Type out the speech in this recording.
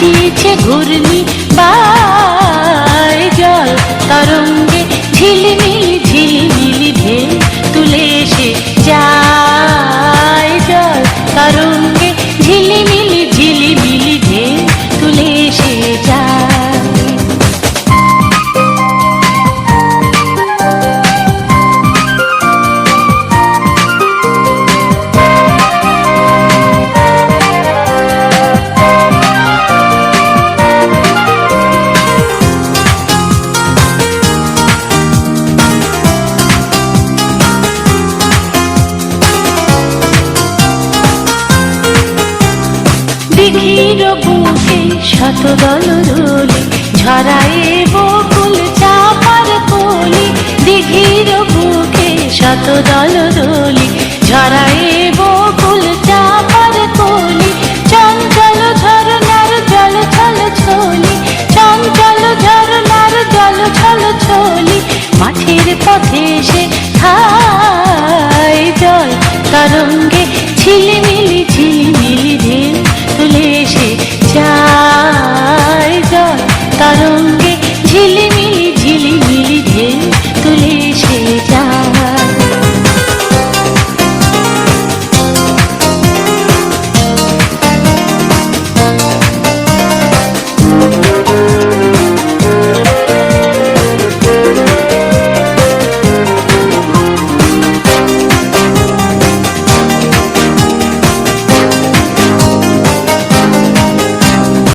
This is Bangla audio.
নাচিয়েছে ঘূর্ণি বাই জল তরঙ্গে ঝিলিমিলি ঝিলিমিলি ঢেউ তুলে এসে যায় জল তরঙ্গে ঝিলিমিলি ঝিলিমিলি ঢেউ তুলে এসে যায়। দিঘির বুকে শত দল দোলে ঝরায়ে বকুল চাপার কলি দিঘির বুকে শত দল দোলে ঝরায়ে